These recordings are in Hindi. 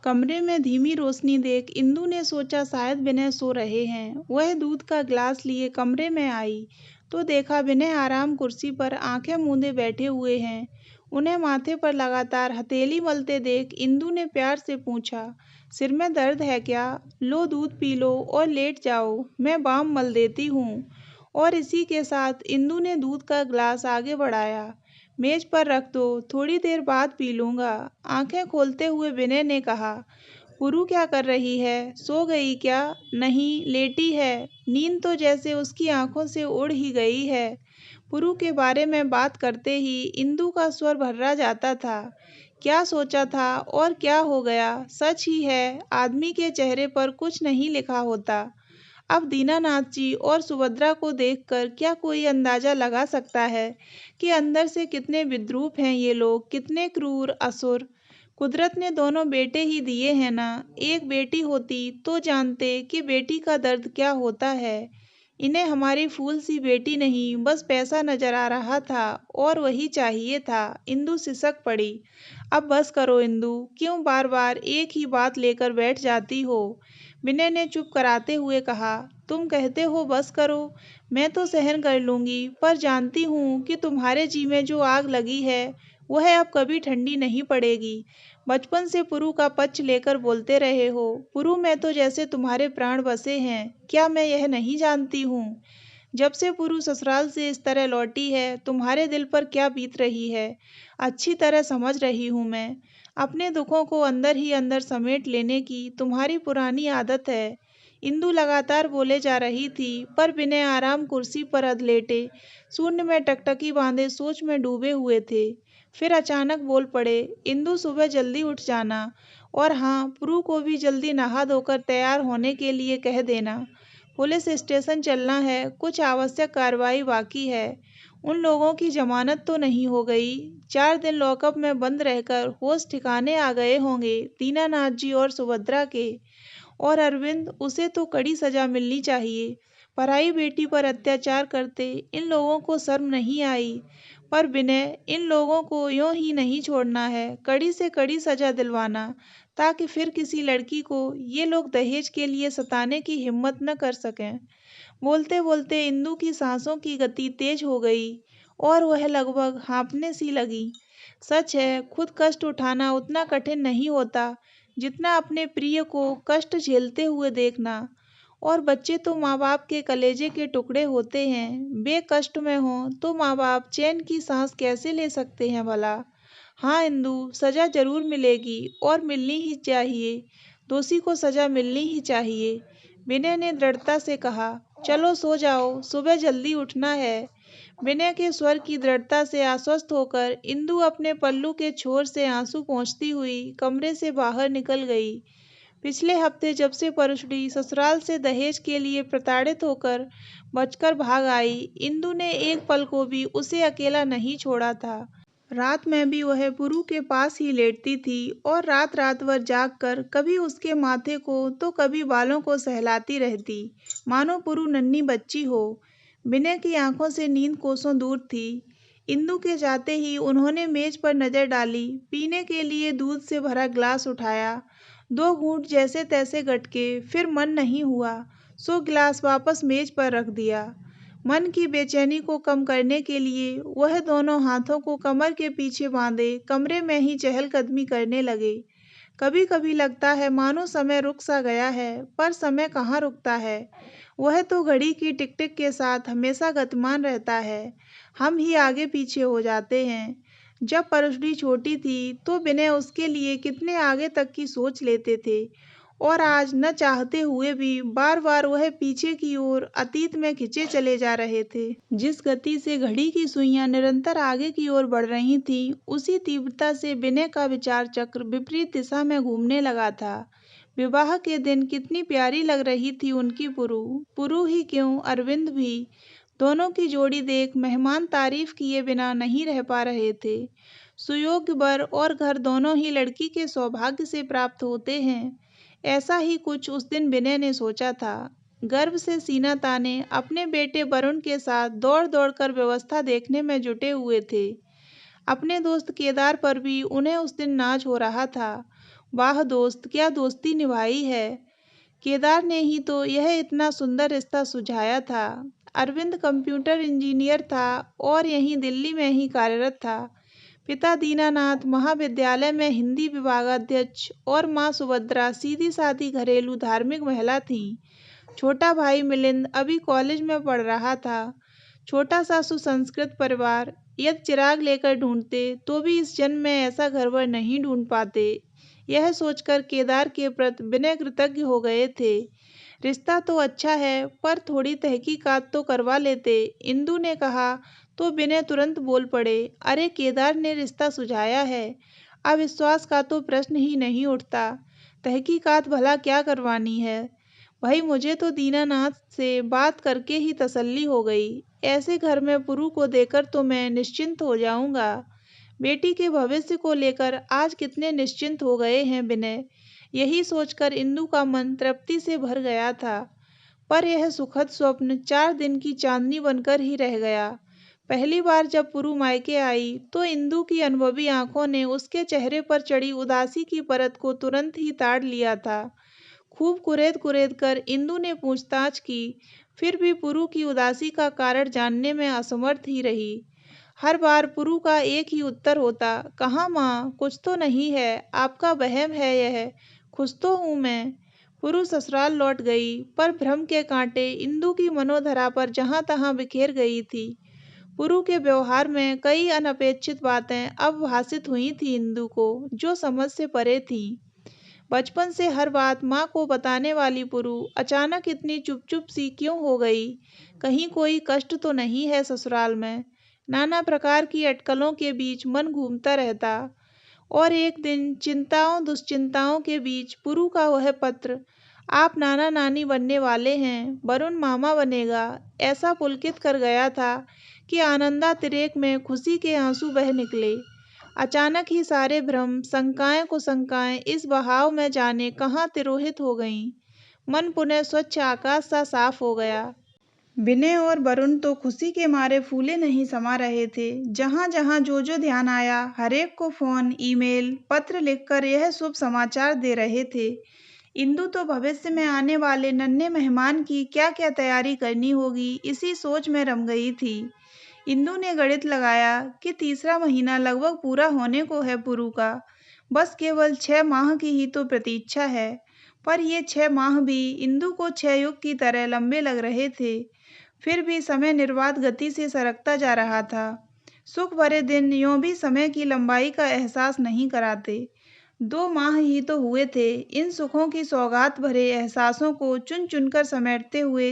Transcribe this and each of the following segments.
कमरे में धीमी रोशनी देख इंदु ने सोचा शायद विनय सो रहे हैं। वह दूध का ग्लास लिए कमरे में आई तो देखा विनय आराम कुर्सी पर आंखें मूंदे बैठे हुए हैं। उन्हें माथे पर लगातार हथेली मलते देख इंदु ने प्यार से पूछा, सिर में दर्द है क्या? लो दूध पी लो और लेट जाओ, मैं बाम मल देती हूँ। और इसी के साथ इंदु ने दूध का ग्लास आगे बढ़ाया। मेज पर रख दो, थोड़ी देर बाद पी लूंगा। आंखें खोलते हुए विनय ने कहा, पुरु क्या कर रही है? सो गई क्या? नहीं, लेटी है। नींद तो जैसे उसकी आंखों से उड़ ही गई है। पुरु के बारे में बात करते ही इंदु का स्वर भर्रा जाता था। क्या सोचा था और क्या हो गया? सच ही है, आदमी के चेहरे पर कुछ नहीं लिखा होता। अब दीनानाथ जी और सुभद्रा को देखकर क्या कोई अंदाजा लगा सकता है कि अंदर से कितने विद्रूप हैं ये लोग, कितने क्रूर असुर। कुदरत ने दोनों बेटे ही दिए हैं ना। एक बेटी होती तो जानते कि बेटी का दर्द क्या होता है। इन्हें हमारी फूल सी बेटी नहीं, बस पैसा नजर आ रहा था और वही चाहिए था। इंदु सिसक पड़ी। अब बस करो इंदु, क्यों बार बार एक ही बात लेकर बैठ जाती हो? विनय ने चुप कराते हुए कहा, तुम कहते हो बस करो, मैं तो सहन कर लूंगी, पर जानती हूँ कि तुम्हारे जी में जो आग लगी है वह अब कभी ठंडी नहीं पड़ेगी। बचपन से पुरु का पक्ष लेकर बोलते रहे हो। पुरु में तो जैसे तुम्हारे प्राण बसे हैं, क्या मैं यह नहीं जानती हूँ? जब से पुरु ससुराल से इस तरह लौटी है, तुम्हारे दिल पर क्या बीत रही है, अच्छी तरह समझ रही हूँ मैं। अपने दुखों को अंदर ही अंदर समेट लेने की तुम्हारी पुरानी आदत है। इंदु लगातार बोले जा रही थी, पर विनय आराम कुर्सी पर अधलेटे, शून्य में टकटकी बांधे सोच में डूबे हुए थे। फिर अचानक बोल पड़े, इंदु सुबह जल्दी उठ जाना, और हाँ, पुरु को भी जल्दी नहा धोकर तैयार होने के लिए कह देना। पुलिस स्टेशन चलना है, कुछ आवश्यक कार्रवाई बाकी है। उन लोगों की जमानत तो नहीं हो गई? 4 दिन लॉकअप में बंद रहकर होश ठिकाने आ गए होंगे दीनानाथ जी और सुभद्रा के। और अरविंद, उसे तो कड़ी सजा मिलनी चाहिए। पराई बेटी पर अत्याचार करते इन लोगों को शर्म नहीं आई। पर विनय, इन लोगों को यूं ही नहीं छोड़ना है, कड़ी से कड़ी सजा दिलवाना, ताकि फिर किसी लड़की को ये लोग दहेज के लिए सताने की हिम्मत न कर सकें। बोलते बोलते इंदु की सांसों की गति तेज हो गई और वह लगभग हाँफने सी लगी। सच है, खुद कष्ट उठाना उतना कठिन नहीं होता जितना अपने प्रिय को कष्ट झेलते हुए देखना। और बच्चे तो माँ बाप के कलेजे के टुकड़े होते हैं। वे कष्ट में हों तो माँ बाप चैन की सांस कैसे ले सकते हैं भला? हाँ इंदु, सजा जरूर मिलेगी और मिलनी ही चाहिए। दोषी को सजा मिलनी ही चाहिए। विनय ने दृढ़ता से कहा, चलो सो जाओ, सुबह जल्दी उठना है। विनय के स्वर की दृढ़ता से आश्वस्त होकर इंदु अपने पल्लू के छोर से आंसू पोंछती हुई कमरे से बाहर निकल गई। पिछले हफ्ते जब से परशुड़ी ससुराल से दहेज के लिए प्रताड़ित होकर बचकर भाग आई, इंदु ने एक पल को भी उसे अकेला नहीं छोड़ा था। रात में भी वह पुरु के पास ही लेटती थी और रात रात भर जागकर कभी उसके माथे को तो कभी बालों को सहलाती रहती, मानो पुरु नन्ही बच्ची हो। विनय की आंखों से नींद कोसों दूर थी। इंदु के जाते ही उन्होंने मेज पर नजर डाली, पीने के लिए दूध से भरा ग्लास उठाया, 2 घूंट जैसे तैसे गटके, फिर मन नहीं हुआ, सो गिलास वापस मेज पर रख दिया। मन की बेचैनी को कम करने के लिए वह दोनों हाथों को कमर के पीछे बांधे कमरे में ही चहलकदमी करने लगे। कभी कभी लगता है मानो समय रुक सा गया है, पर समय कहाँ रुकता है। वह तो घड़ी की टिक टिक के साथ हमेशा गतिमान रहता है। हम ही आगे पीछे हो जाते हैं। जब परशुड़ी छोटी थी तो विनय उसके लिए कितने आगे तक की सोच लेते थे, और आज न चाहते हुए भी बार बार वह पीछे की ओर अतीत में खिंचे चले जा रहे थे। जिस गति से घड़ी की सुइयां निरंतर आगे की ओर बढ़ रही थीं, उसी तीव्रता से विनय का विचार चक्र विपरीत दिशा में घूमने लगा था। विवाह के दिन कितनी प्यारी लग रही थी उनकी पुरु। पुरु ही क्यों, अरविंद भी। दोनों की जोड़ी देख मेहमान तारीफ किए बिना नहीं रह पा रहे थे। सुयोग्य वर और घर दोनों ही लड़की के सौभाग्य से प्राप्त होते हैं। ऐसा ही कुछ उस दिन विनय ने सोचा था। गर्व से सीना ताने अपने बेटे वरुण के साथ दौड़ दौड़ कर व्यवस्था देखने में जुटे हुए थे। अपने दोस्त केदार पर भी उन्हें उस दिन नाज हो रहा था। वाह दोस्त, क्या दोस्ती निभाई है। केदार ने ही तो यह इतना सुंदर रिश्ता सुझाया था। अरविंद कंप्यूटर इंजीनियर था और यहीं दिल्ली में ही कार्यरत था। पिता दीनानाथ महाविद्यालय में हिंदी विभागाध्यक्ष और माँ सुभद्रा सीधी सादी घरेलू धार्मिक महिला थीं। छोटा भाई मिलिंद अभी कॉलेज में पढ़ रहा था। छोटा सा सुसंस्कृत परिवार, यदि चिराग लेकर ढूंढते तो भी इस जन्म में ऐसा घरवर नहीं ढूंढ पाते। यह सोचकर केदार के प्रति विनय कृतज्ञ हो गए थे। रिश्ता तो अच्छा है, पर थोड़ी तहकीकात तो करवा लेते, इंदु ने कहा। तो विनय तुरंत बोल पड़े, अरे केदार ने रिश्ता सुझाया है, अविश्वास का तो प्रश्न ही नहीं उठता। तहकीकात भला क्या करवानी है। भाई मुझे तो दीनानाथ से बात करके ही तसल्ली हो गई। ऐसे घर में पुरु को देकर तो मैं निश्चिंत हो जाऊंगा। बेटी के भविष्य को लेकर आज कितने निश्चिंत हो गए हैं विनय। यही सोचकर इंदु का मन तृप्ति से भर गया था। पर यह सुखद स्वप्न 4 दिन की चांदनी बनकर ही रह गया। पहली बार जब पुरु मायके आई तो इंदु की अनुभवी आंखों ने उसके चेहरे पर चढ़ी उदासी की परत को तुरंत ही ताड़ लिया था। खूब कुरेद कुरेद कर इंदु ने पूछताछ की, फिर भी पुरु की उदासी का कारण जानने में असमर्थ ही रही। हर बार पुरु का एक ही उत्तर होता, कहाँ माँ, कुछ तो नहीं है, आपका वहम है यह, खुश तो हूँ मैं। पुरु ससुराल लौट गई, पर भ्रम के कांटे इंदु की मनोधरा पर जहाँ तहाँ बिखेर गई थी। पुरु के व्यवहार में कई अनपेक्षित बातें अब भासित हुई थी इंदु को, जो समझ से परे थीं। बचपन से हर बात माँ को बताने वाली पुरु अचानक इतनी चुप चुप सी क्यों हो गई। कहीं कोई कष्ट तो नहीं है ससुराल में। नाना प्रकार की अटकलों के बीच मन घूमता रहता। और एक दिन चिंताओं दुश्चिंताओं के बीच पुरु का वह पत्र, आप नाना नानी बनने वाले हैं, वरुण मामा बनेगा, ऐसा पुलकित कर गया था कि आनंदातिरेक में खुशी के आंसू बह निकले। अचानक ही सारे भ्रम, शंकाएं कुशंकाएं इस बहाव में जाने कहाँ तिरोहित हो गईं। मन पुनः स्वच्छ आकाश सा साफ हो गया। विनय और वरुण तो खुशी के मारे फूले नहीं समा रहे थे। जहाँ जहाँ जो ध्यान आया, हरेक को फोन, ईमेल, पत्र लिखकर यह शुभ समाचार दे रहे थे। इंदु तो भविष्य में आने वाले नन्हे मेहमान की क्या क्या तैयारी करनी होगी, इसी सोच में रम गई थी। इंदु ने गणित लगाया कि तीसरा महीना लगभग पूरा होने को है पुरु का। बस केवल 6 माह की ही तो प्रतीक्षा है। पर ये 6 माह भी इंदु को 6 युग की तरह लंबे लग रहे थे। फिर भी समय निर्बाध गति से सरकता जा रहा था। सुख भरे दिन यों भी समय की लंबाई का एहसास नहीं कराते। 2 माह ही तो हुए थे इन सुखों की सौगात भरे एहसासों को चुन चुनकर समेटते हुए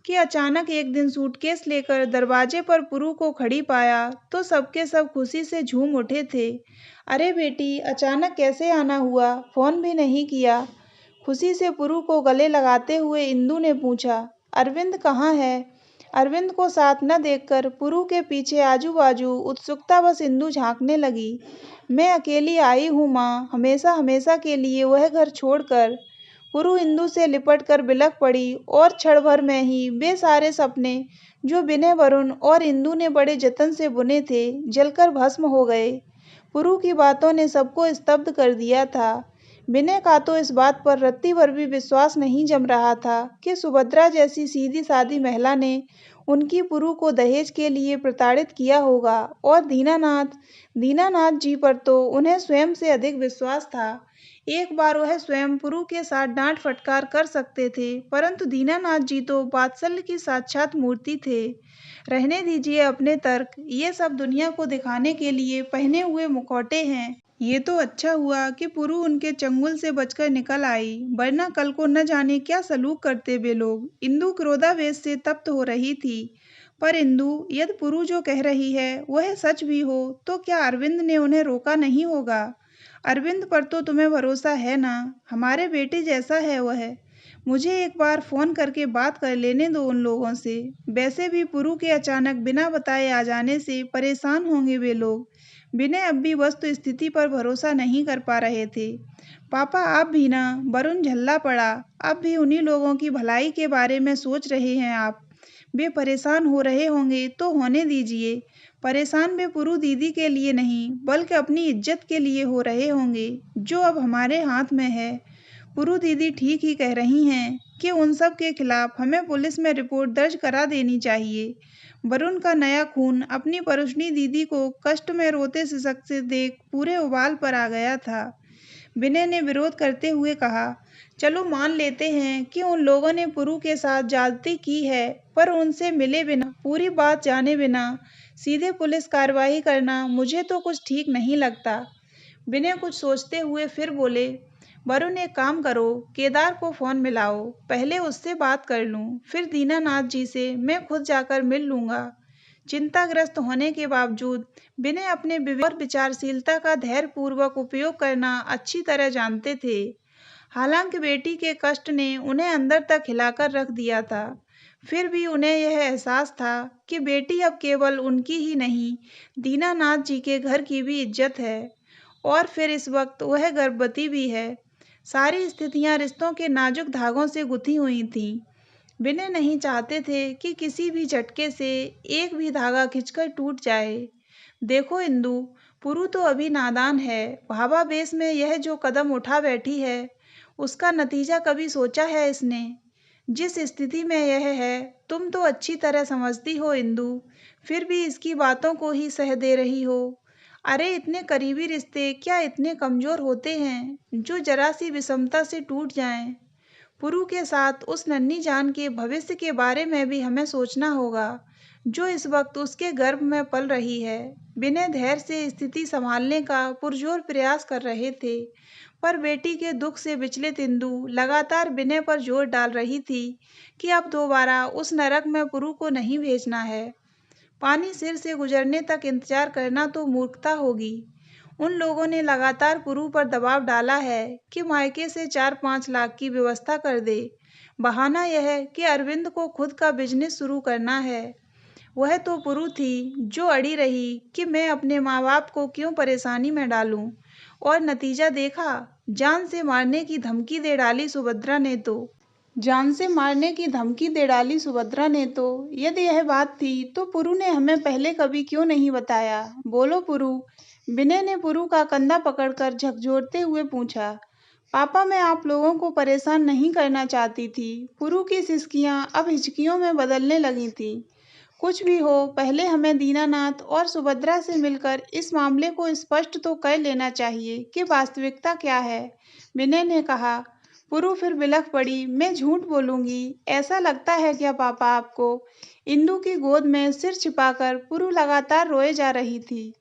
कि अचानक एक दिन सूटकेस लेकर दरवाजे पर पुरु को खड़ी पाया तो सबके सब खुशी से झूम उठे थे। अरे बेटी, अचानक कैसे आना हुआ, फोन भी नहीं किया। खुशी से पुरु को गले लगाते हुए इंदु ने पूछा, अरविंद कहाँ है। अरविंद को साथ न देखकर पुरु के पीछे आजू बाजू उत्सुकतावश इंदु झांकने लगी। मैं अकेली आई हूँ माँ, हमेशा हमेशा के लिए वह घर छोड़कर। पुरु इंदु से लिपट कर बिलख पड़ी और क्षण भर में ही वे सारे सपने जो विनय, वरुण और इंदु ने बड़े जतन से बुने थे, जलकर भस्म हो गए। पुरु की बातों ने सबको स्तब्ध कर दिया था। विनय का तो इस बात पर रत्ती भर भी विश्वास नहीं जम रहा था कि सुभद्रा जैसी सीधी सादी महिला ने उनकी पुरु को दहेज के लिए प्रताड़ित किया होगा। और दीनानाथ जी पर तो उन्हें स्वयं से अधिक विश्वास था। एक बार वह स्वयं पुरु के साथ डांट फटकार कर सकते थे, परंतु दीनानाथ जी तो वात्सल्य की साक्षात मूर्ति थे। रहने दीजिए अपने तर्क, ये सब दुनिया को दिखाने के लिए पहने हुए मुखौटे हैं। ये तो अच्छा हुआ कि पुरु उनके चंगुल से बचकर निकल आई, वरना कल को न जाने क्या सलूक करते वे लोग। इंदु क्रोधावेश से तप्त हो रही थी। पर इंदु, यदि पुरु जो कह रही है वह सच भी हो तो क्या अरविंद ने उन्हें रोका नहीं होगा। अरविंद पर तो तुम्हें भरोसा है ना, हमारे बेटे जैसा है वह। मुझे एक बार फोन करके बात कर लेने दो उन लोगों से। वैसे भी पुरु के अचानक बिना बताए आ जाने से परेशान होंगे वे लोग। विनय अब भी वस्तु स्थिति पर भरोसा नहीं कर पा रहे थे। पापा आप भी ना, वरुण झल्ला पड़ा, अब भी उन्हीं लोगों की भलाई के बारे में सोच रहे हैं आप। वे परेशान हो रहे होंगे तो होने दीजिए, परेशान वे पुरु दीदी के लिए नहीं बल्कि अपनी इज्जत के लिए हो रहे होंगे, जो अब हमारे हाथ में है। पुरु दीदी ठीक ही कह रही हैं कि उन सब के खिलाफ हमें पुलिस में रिपोर्ट दर्ज करा देनी चाहिए। वरुण का नया खून अपनी परुष्णी दीदी को कष्ट में रोते सिसकते देख पूरे उबाल पर आ गया था। विनय ने विरोध करते हुए कहा, चलो मान लेते हैं कि उन लोगों ने पुरु के साथ ज्यादती की है, पर उनसे मिले बिना, पूरी बात जाने बिना सीधे पुलिस कार्रवाई करना मुझे तो कुछ ठीक नहीं लगता। विनय कुछ सोचते हुए फिर बोले, वरुण एक काम करो, केदार को फोन मिलाओ, पहले उससे बात कर लूं, फिर दीनानाथ जी से मैं खुद जाकर मिल लूंगा। चिंताग्रस्त होने के बावजूद विनय अपने विवेक और विचारशीलता का धैर्यपूर्वक उपयोग करना अच्छी तरह जानते थे। हालांकि बेटी के कष्ट ने उन्हें अंदर तक हिलाकर रख दिया था, फिर भी उन्हें यह एहसास था कि बेटी अब केवल उनकी ही नहीं, दीनानाथ जी के घर की भी इज्जत है, और फिर इस वक्त वह गर्भवती भी है। सारी स्थितियां रिश्तों के नाजुक धागों से गुथी हुई थीं। विनय नहीं चाहते थे कि किसी भी झटके से एक भी धागा खिंचकर टूट जाए। देखो इंदु, पुरु तो अभी नादान है, भावावेश में यह जो कदम उठा बैठी है, उसका नतीजा कभी सोचा है इसने? जिस स्थिति में यह है, तुम तो अच्छी तरह समझती हो इंदु, फिर भी इसकी बातों को ही सह दे रही हो। अरे इतने करीबी रिश्ते क्या इतने कमजोर होते हैं, जो जरा सी विषमता से टूट जाएं? पुरु के साथ उस नन्ही जान के भविष्य के बारे में भी हमें सोचना होगा, जो इस वक्त उसके गर्भ में पल रही है। विनय धैर्य से स्थिति संभालने का पुरजोर प्रयास कर रहे थे, पर बेटी के दुख से विचलित इंदु लगातार विनय पर जोर डाल रही थी कि अब दोबारा उस नरक में पुरु को नहीं भेजना है। पानी सिर से गुजरने तक इंतजार करना तो मूर्खता होगी। उन लोगों ने लगातार पुरु पर दबाव डाला है कि मायके से 4-5 लाख की व्यवस्था कर दे। बहाना यह है कि अरविंद को खुद का बिजनेस शुरू करना है। वह तो पुरु थी जो अड़ी रही कि मैं अपने माँ बाप को क्यों परेशानी में डालूं, और नतीजा देखा, जान से मारने की धमकी दे डाली सुभद्रा ने तो। यदि यह बात थी तो पुरु ने हमें पहले कभी क्यों नहीं बताया? बोलो पुरु। विनय ने पुरु का कंधा पकड़कर झकझोरते हुए पूछा। पापा, मैं आप लोगों को परेशान नहीं करना चाहती थी। पुरु की सिसकियां अब हिचकियों में बदलने लगी थीं। कुछ भी हो, पहले हमें दीनानाथ और सुभद्रा से मिलकर इस मामले को स्पष्ट तो कर लेना चाहिए कि वास्तविकता क्या है, विनय ने कहा। पुरु फिर बिलख पड़ी, मैं झूठ बोलूंगी, ऐसा लगता है क्या पापा आपको? इंदु की गोद में सिर छिपाकर पुरु लगातार रोए जा रही थी।